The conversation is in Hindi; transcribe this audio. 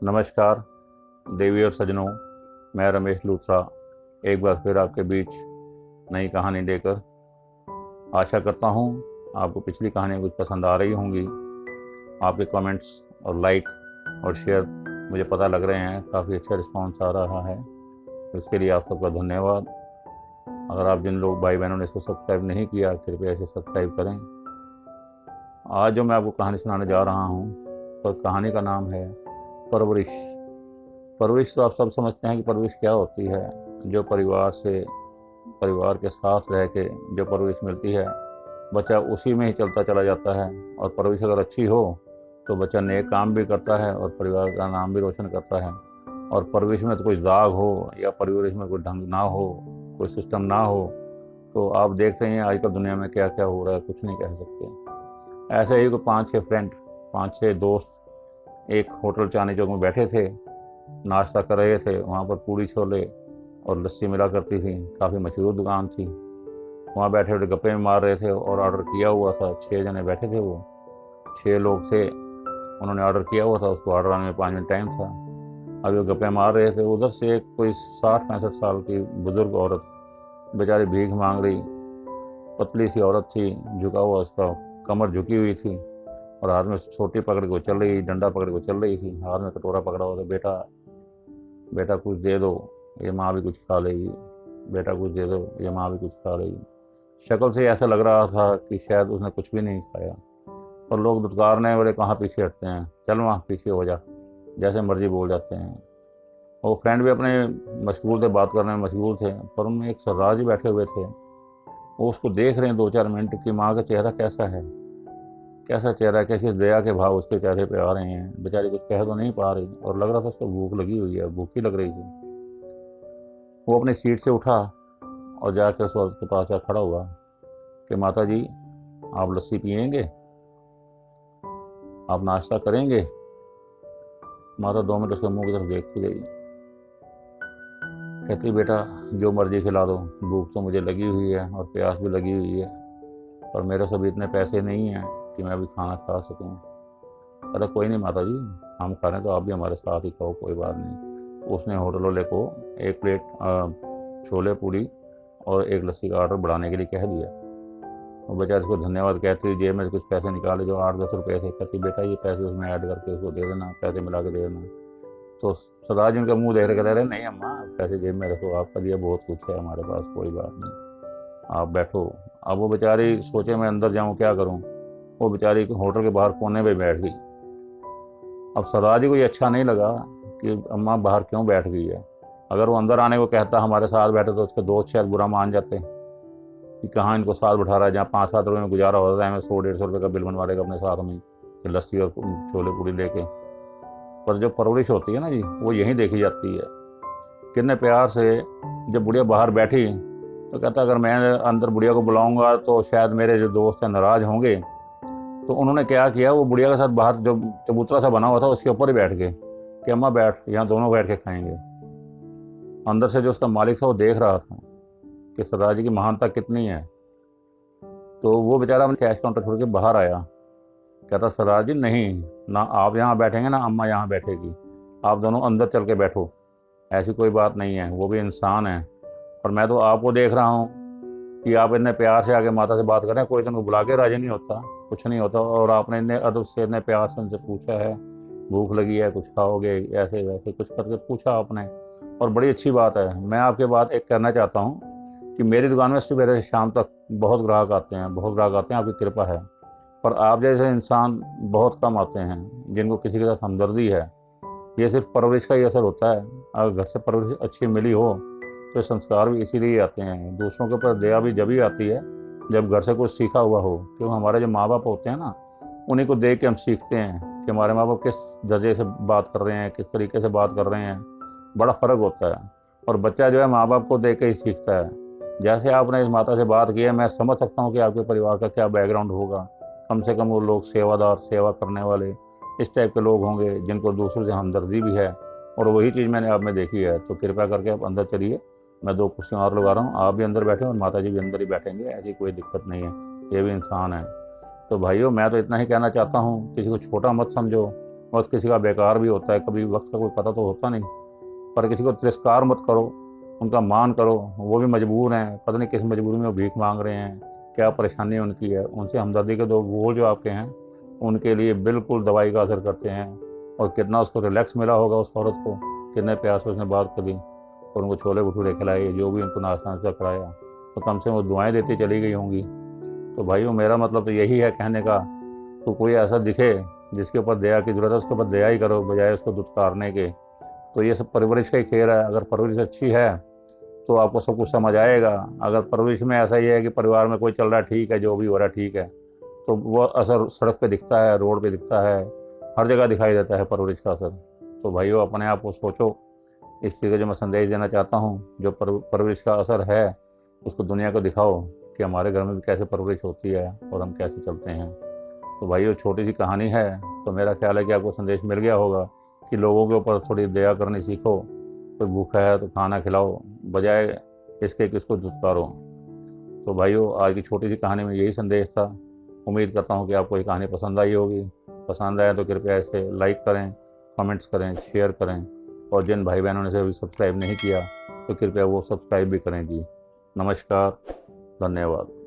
नमस्कार देवी और सज्जनों, मैं रमेश लूथरा एक बार फिर आपके बीच नई कहानी लेकर। आशा करता हूँ आपको पिछली कहानी कुछ पसंद आ रही होंगी। आपके कमेंट्स और लाइक और शेयर मुझे पता लग रहे हैं, काफ़ी अच्छा रिस्पांस आ रहा है। इसके लिए आप सबका धन्यवाद। अगर आप जिन लोग भाई बहनों ने इसको सब्सक्राइब नहीं किया, कृपया इसे सब्सक्राइब करें। आज जो मैं आपको कहानी सुनाने जा रहा हूँ, तो कहानी का नाम है परवरिश। परवरिश तो आप सब समझते हैं कि परवरिश क्या होती है। जो परिवार के साथ रह के जो परवरिश मिलती है, बच्चा उसी में ही चलता चला जाता है। और परवरिश अगर अच्छी हो तो बच्चा नेक काम भी करता है और परिवार का नाम भी रोशन करता है। और परवरिश में तो कोई दाग हो या परवरिश में कोई ढंग ना हो, कोई सिस्टम ना हो, तो आप देखते हैं आजकल दुनिया में क्या क्या हो रहा है, कुछ नहीं कह सकते। ऐसे ही कोई 5-6 दोस्त एक होटल चांदनी चौक में बैठे थे, नाश्ता कर रहे थे। वहाँ पर पूड़ी छोले और लस्सी मिला करती थी, काफ़ी मशहूर दुकान थी। वहाँ बैठे बैठे गप्पे मार रहे थे और ऑर्डर किया हुआ था। 6 जने बैठे थे, वो 6 लोग थे। उन्होंने ऑर्डर किया हुआ था, उसको ऑर्डर आने में 5 मिनट टाइम था। अभी वो गप्पे मार रहे थे, उधर से एक कोई 60-65 साल की बुजुर्ग औरत बेचारी भीख मांग रही। पतली सी औरत थी, झुका हुआ उसका कमर झुकी हुई थी और हाथ में छोटी पकड़ के चल रही, डंडा पकड़ के चल रही थी। हाथ में कटोरा पकड़ा हुआ था। बेटा बेटा कुछ दे दो, ये माँ भी कुछ खा लेगी। बेटा कुछ दे दो, ये माँ भी कुछ खा लेगी। शक्ल से ऐसा लग रहा था कि शायद उसने कुछ भी नहीं खाया। और लोग दुत्कारने वाले कहाँ पीछे हटते हैं, चल वहाँ पीछे हो जा, जैसे मर्जी बोल जाते हैं। वो फ्रेंड भी अपने मशगूल थे, बात करने में मशगूल थे, पर उनमें एक सरदार जी बैठे हुए थे। वो उसको देख रहे हैं 2-4 मिनट कि माँ का चेहरा कैसा है, कैसा चेहरा, कैसी दया के भाव उसके चेहरे पे आ रहे हैं। बेचारी कुछ कह तो नहीं पा रही और लग रहा था उसको भूख लगी हुई है, भूखी लग रही थी। वो अपनी सीट से उठा और जाकर उस औरत के पास जा खड़ा हुआ कि माता जी, आप लस्सी पिएंगे, आप नाश्ता करेंगे। माता 2 मिनट उसके मुंह की तरफ देखती रही। कहती, बेटा जो मर्जी खिला दो, भूख तो मुझे लगी हुई है और प्यास भी लगी हुई है, पर मेरे सब इतने पैसे नहीं हैं कि मैं अभी खाना खा सकूं। अरे कोई नहीं माता जी, हम खा रहे हैं तो आप भी हमारे साथ ही खाओ, कोई बात नहीं। उसने होटल वाले को 1 प्लेट छोले पूड़ी और 1 लस्सी का ऑर्डर बढ़ाने के लिए कह दिया। और बेचारे उसको धन्यवाद कहती हुई जेब में कुछ पैसे निकाले, जो 8-10 रुपये थे। कहती, बेटा ये पैसे उसमें ऐड करके उसको दे देना, पैसे मिला के दे देना। तो सरदार जी उनका मुँह देख रहे, कहते रहे, नहीं अम्मा, पैसे जेब में रखो, आपका दिया बहुत कुछ है हमारे पास, कोई बात नहीं, आप बैठो। अब वो बेचारी सोचे मैं अंदर जाऊँ, क्या करूँ। वो बेचारी होटल के बाहर कोने पे बैठ गई। अब सरदार जी को ये अच्छा नहीं लगा कि अम्मा बाहर क्यों बैठ गई है। अगर वो अंदर आने को कहता हमारे साथ बैठे, तो उसके दोस्त शायद बुरा मान जाते कि कहाँ इनको साथ बैठा रहा है, जहाँ 5-7 रुपये में गुजारा होता है, हमें 100-150 रुपये का बिल बनवा देगा अपने साथ में कि लस्सी और छोले पूड़ी लेके। पर जो परवरिश होती है ना जी, वो यहीं देखी जाती है। कितने प्यार से जब बुढ़िया बाहर बैठी तो कहता, अगर मैं अंदर बुढ़िया को बुलाऊंगा तो शायद मेरे जो दोस्त हैं नाराज़ होंगे। तो उन्होंने क्या किया, वो बुढ़िया के साथ बाहर जो चबूतरा सा बना हुआ था उसके ऊपर ही बैठ गए कि अम्मा बैठ, यहाँ दोनों बैठ के खाएंगे। अंदर से जो उसका मालिक था वो देख रहा था कि सरदार जी की महानता कितनी है। तो वो बेचारा अपने कैश काउंटर छोड़ के बाहर आया। कहता, सरदार जी नहीं, ना आप यहाँ बैठेंगे ना अम्मा यहाँ बैठेगी, आप दोनों अंदर चल के बैठो, ऐसी कोई बात नहीं है, वो भी इंसान है। और मैं तो आपको देख रहा हूँ कि आप इतने प्यार से आगे माता से बात कर रहे हैं, कोई तो उनको बुला के राजी नहीं होता, कुछ नहीं होता। और आपने इतने अदब से इतने प्यार से उनसे पूछा है, भूख लगी है, कुछ खाओगे, ऐसे वैसे कुछ करके पूछा आपने, और बड़ी अच्छी बात है। मैं आपके बात एक करना चाहता हूँ कि मेरी दुकान में सुबह से शाम तक बहुत ग्राहक आते हैं, बहुत ग्राहक आते हैं, आपकी कृपा है। पर आप जैसे इंसान बहुत कम आते हैं जिनको किसी के साथ हमदर्दी है। ये सिर्फ परवरिश का ही असर होता है। अगर घर से परवरिश अच्छी मिली हो तो संस्कार भी इसीलिए आते हैं। दूसरों के ऊपर दया भी जब ही आती है जब घर से कुछ सीखा हुआ हो। क्यों, हमारे जो माँ बाप होते हैं ना, उन्हीं को देख के हम सीखते हैं कि हमारे माँ बाप किस दर्जे से बात कर रहे हैं, किस तरीके से बात कर रहे हैं। बड़ा फ़र्क होता है। और बच्चा जो है माँ बाप को देख के ही सीखता है। जैसे आपने इस माता से बात की है, मैं समझ सकता हूँ कि आपके परिवार का क्या बैकग्राउंड होगा। कम से कम वो लोग सेवादार, सेवा करने वाले, इस टाइप के लोग होंगे जिनको दूसरों से हमदर्दी भी है। और वही चीज़ मैंने आप में देखी है। तो कृपया करके आप अंदर चलिए, मैं 2 कुर्सियाँ और लगा रहा हूँ, आप भी अंदर बैठे और माता जी भी अंदर ही बैठेंगे, ऐसी कोई दिक्कत नहीं है, ये भी इंसान है। तो भाइयों, मैं तो इतना ही कहना चाहता हूँ, किसी को छोटा मत समझो वक्त किसी का बेकार भी होता है, कभी वक्त का कोई पता तो होता नहीं। पर किसी को तिरस्कार मत करो, उनका मान करो। वो भी मजबूर हैं, पता नहीं किस मजबूरी में वो भीख मांग रहे हैं, क्या परेशानी उनकी है। उनसे हमदर्दी के दो बोल जो आपके हैं, उनके लिए बिल्कुल दवाई का असर करते हैं। और कितना उसको रिलैक्स मिला होगा उस औरत को, कितने प्यार से उसने बात करी और उनको छोले भटूरे खिलाए, जो भी उनको नाश्ता नाश्ता कराया, तो कम से कम वो दुआएं देती चली गई होंगी। तो भाई मेरा मतलब तो यही है कहने का, तो कोई ऐसा दिखे जिसके ऊपर दया की जरूरत है, उसके ऊपर दया ही करो बजाय उसको दुत्कारने के। तो ये सब परवरिश का ही खेल है। अगर परवरिश अच्छी है तो आपको सब कुछ समझ आएगा। अगर परवरिश में ऐसा ही है कि परिवार में कोई चल रहा है ठीक है, जो भी हो रहा है ठीक है, तो वो असर सड़क पे दिखता है, रोड पे दिखता है, हर जगह दिखाई देता है परवरिश का असर। तो भाइयों अपने आप को सोचो। इस चीज़ का जो मैं संदेश देना चाहता हूँ, जो परवरिश का असर है उसको दुनिया को दिखाओ कि हमारे घर में भी कैसे परवरिश होती है और हम कैसे चलते हैं। तो भाइयों छोटी सी कहानी है, तो मेरा ख्याल है कि आपको संदेश मिल गया होगा कि लोगों के ऊपर थोड़ी दया करनी सीखो। कोई भूखा है तो खाना खिलाओ बजाय इसके कि उसको दुत्कारो। तो भाइयों आज की छोटी सी कहानी में यही संदेश था। उम्मीद करता हूँ कि आपको ये कहानी पसंद आई होगी। पसंद आए तो कृपया इसे लाइक करें, कमेंट्स करें, शेयर करें। और जिन भाई बहनों ने इसे अभी सब्सक्राइब नहीं किया तो कृपया वो सब्सक्राइब भी करें जी। नमस्कार, धन्यवाद।